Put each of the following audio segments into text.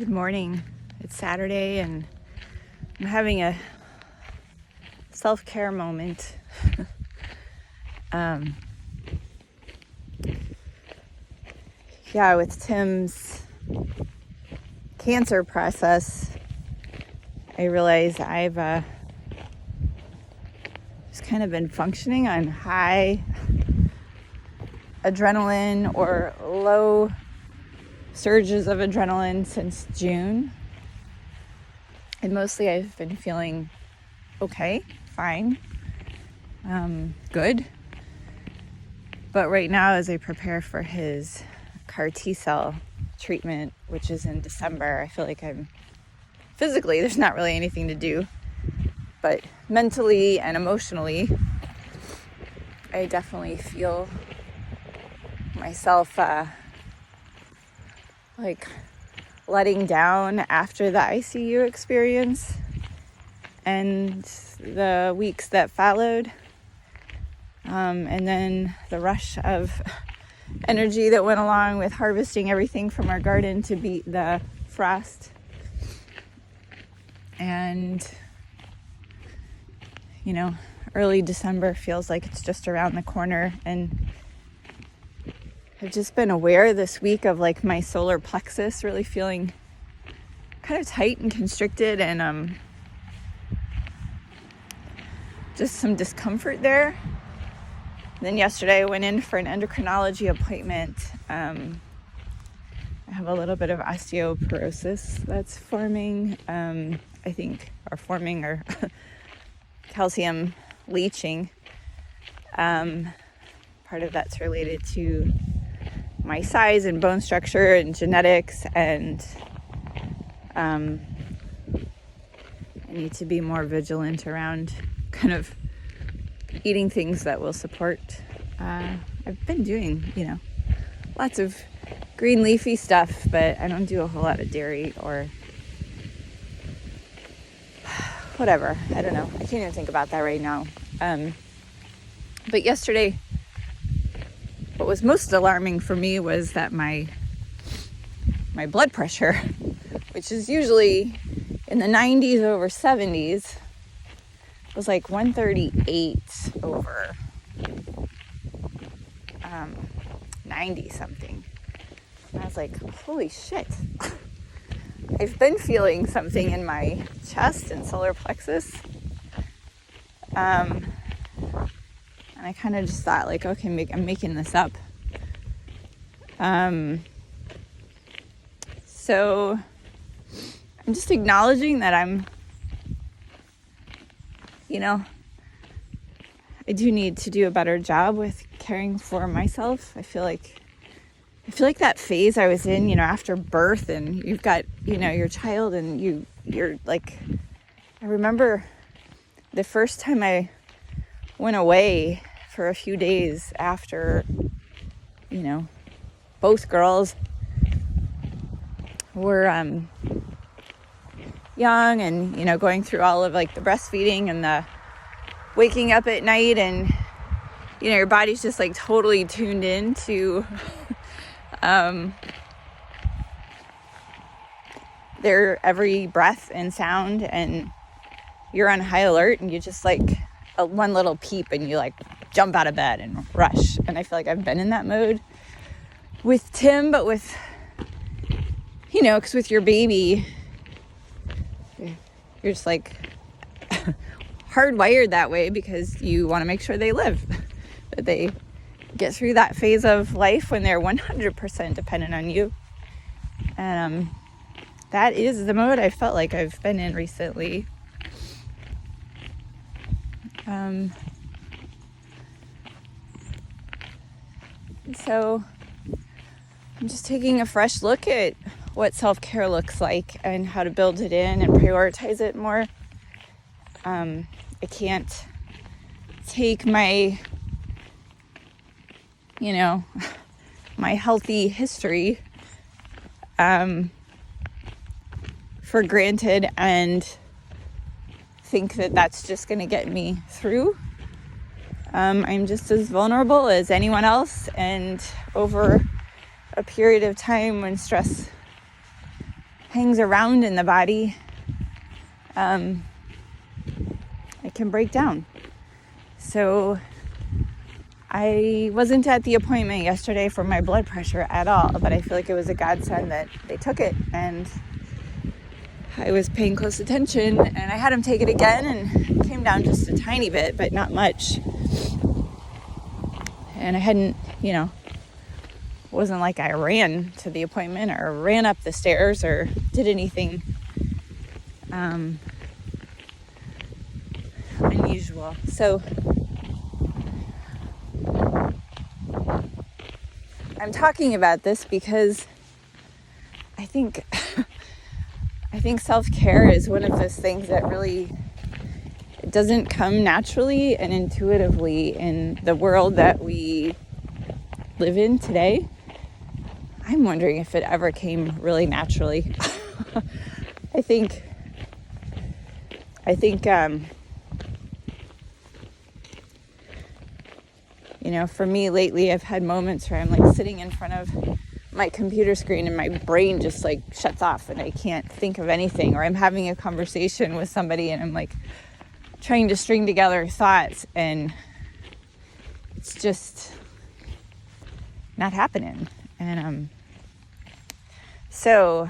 Good morning. It's Saturday and I'm having a self-care moment. With Tim's cancer process, I realize I've just kind of been functioning on high adrenaline or low surges of adrenaline since June. And mostly I've been feeling okay, fine, good. But right now, as I prepare for his CAR T-cell treatment, which is in December, I feel like physically, there's not really anything to do. But mentally and emotionally, I definitely feel myself letting down after the ICU experience and the weeks that followed. And then the rush of energy that went along with harvesting everything from our garden to beat the frost. And, early December feels like it's just around the corner. And I've just been aware this week of my solar plexus really feeling kind of tight and constricted, and just some discomfort there. Then yesterday I went in for an endocrinology appointment. I have a little bit of osteoporosis that's forming, or calcium leaching. Part of that's related to my size and bone structure and genetics, and I need to be more vigilant around kind of eating things that will support. I've been doing, lots of green leafy stuff, but I don't do a whole lot of dairy or whatever. I don't know. I can't even think about that right now. But yesterday, what was most alarming for me was that my blood pressure, which is usually in the 90s over 70s, was 138 over 90 something. And I was like, holy shit. I've been feeling something in my chest and solar plexus. And I kind of just thought okay, I'm making this up. So I'm just acknowledging that I do need to do a better job with caring for myself. I feel like that phase I was in, after birth, and you've got, your child, and you're I remember the first time I went away for a few days after, both girls were young, and going through all of the breastfeeding and the waking up at night, and your body's just totally tuned in to their every breath and sound, and you're on high alert, and you just one little peep and you jump out of bed and rush. And I feel like I've been in that mode with Tim, but with because with your baby, you're just hardwired that way because you want to make sure they live, that they get through that phase of life when they're 100% dependent on you. And that is the mode I felt like I've been in recently. So I'm just taking a fresh look at what self-care looks like and how to build it in and prioritize it more. I can't take my, my healthy history for granted and think that that's just going to get me through. I'm just as vulnerable as anyone else, and over a period of time when stress hangs around in the body, it can break down. So I wasn't at the appointment yesterday for my blood pressure at all, but I feel like it was a godsend that they took it, and I was paying close attention, and I had them take it again, and it came down just a tiny bit, but not much. And I hadn't, it wasn't like I ran to the appointment or ran up the stairs or did anything unusual. So I'm talking about this because I think self-care is one of those things that really, it doesn't come naturally and intuitively in the world that we live in today. I'm wondering if it ever came really naturally. I think for me lately, I've had moments where I'm like sitting in front of my computer screen and my brain just like shuts off and I can't think of anything, or I'm having a conversation with somebody and I'm like trying to string together thoughts and it's just not happening. And so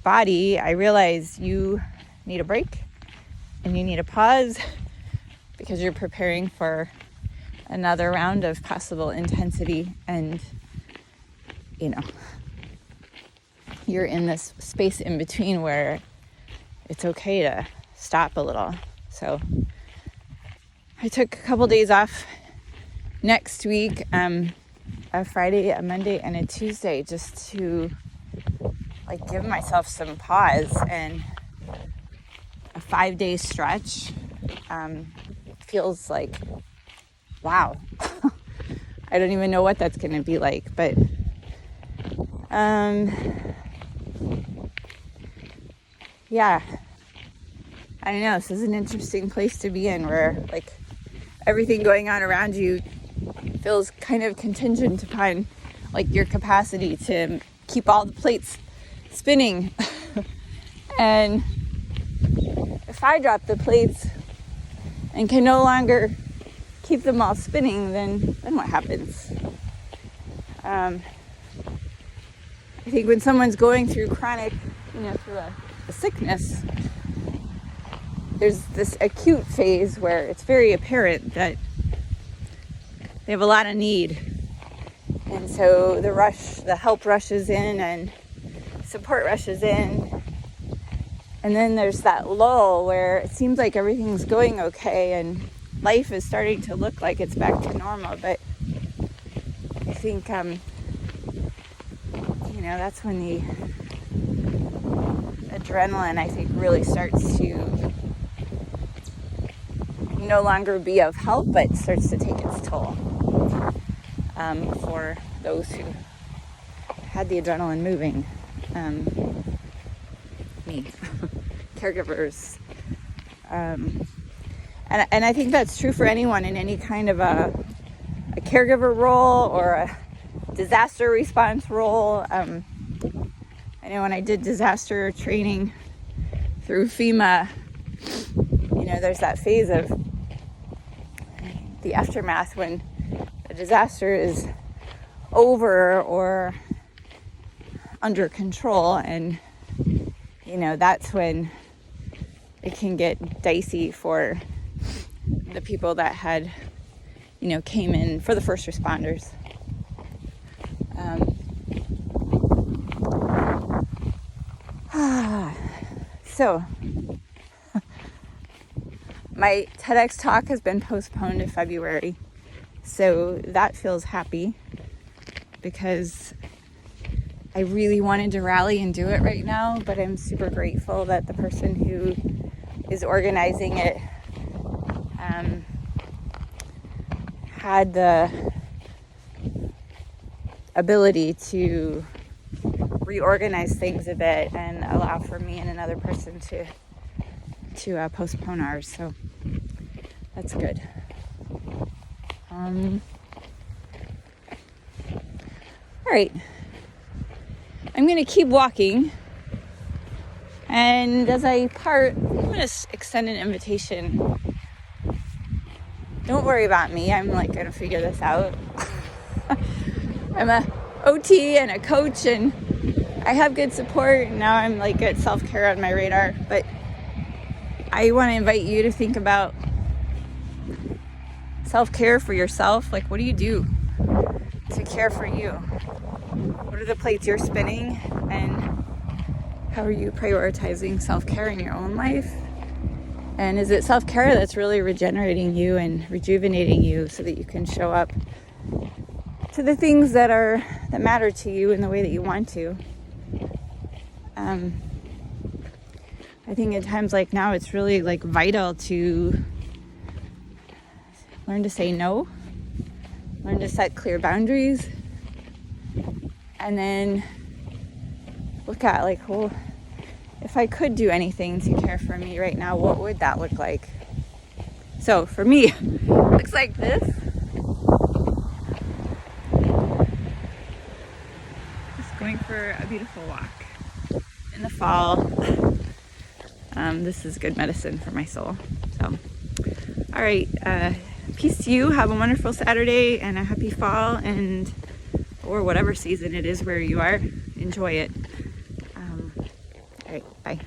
body, I realize you need a break and you need a pause because you're preparing for another round of possible intensity, and you're in this space in between where it's okay to stop a little. So I took a couple days off next week, a Friday, a Monday, and a Tuesday, just to like give myself some pause. And a 5-day stretch feels like, wow. I don't even know what that's going to be like, but yeah, I don't know. This is an interesting place to be in, where like everything going on around you feels kind of contingent upon like your capacity to keep all the plates spinning. And if I drop the plates and can no longer keep them all spinning, then what happens? I think when someone's going through chronic, through a sickness, there's this acute phase where it's very apparent that they have a lot of need. And so the help rushes in and support rushes in. And then there's that lull where it seems like everything's going okay and life is starting to look like it's back to normal. But I think, that's when the adrenaline, I think, really starts to no longer be of help, but starts to take its toll for those who had the adrenaline moving. Me, caregivers. And I think that's true for anyone in any kind of a caregiver role or a disaster response role. I know when I did disaster training through FEMA, there's that phase of the aftermath when the disaster is over or under control, and that's when it can get dicey for the people that had came in, for the first responders. So my TEDx talk has been postponed to February, so that feels happy because I really wanted to rally and do it right now, but I'm super grateful that the person who is organizing it had the ability to reorganize things a bit and allow for me and another person to postpone ours. So that's good. All right. I'm going to keep walking And as I part, I'm going to extend an invitation. Don't worry about me. I'm like going to figure this out. I'm a OT and a coach, and I have good support. Now I'm like at self-care on my radar. But I want to invite you to think about self-care for yourself. Like, what do you do to care for you? What are the plates you're spinning? And how are you prioritizing self-care in your own life? And is it self-care that's really regenerating you and rejuvenating you so that you can show up to the things that matter to you in the way that you want to? I think at times like now it's really like vital to learn to say no, learn to set clear boundaries, and then look at like, well, if I could do anything to care for me right now, what would that look like? So for me, it looks like this. Just going for a beautiful walk in the fall. This is good medicine for my soul. So, all right, peace to you. Have a wonderful Saturday and a happy fall, or whatever season it is where you are. Enjoy it. All right, bye.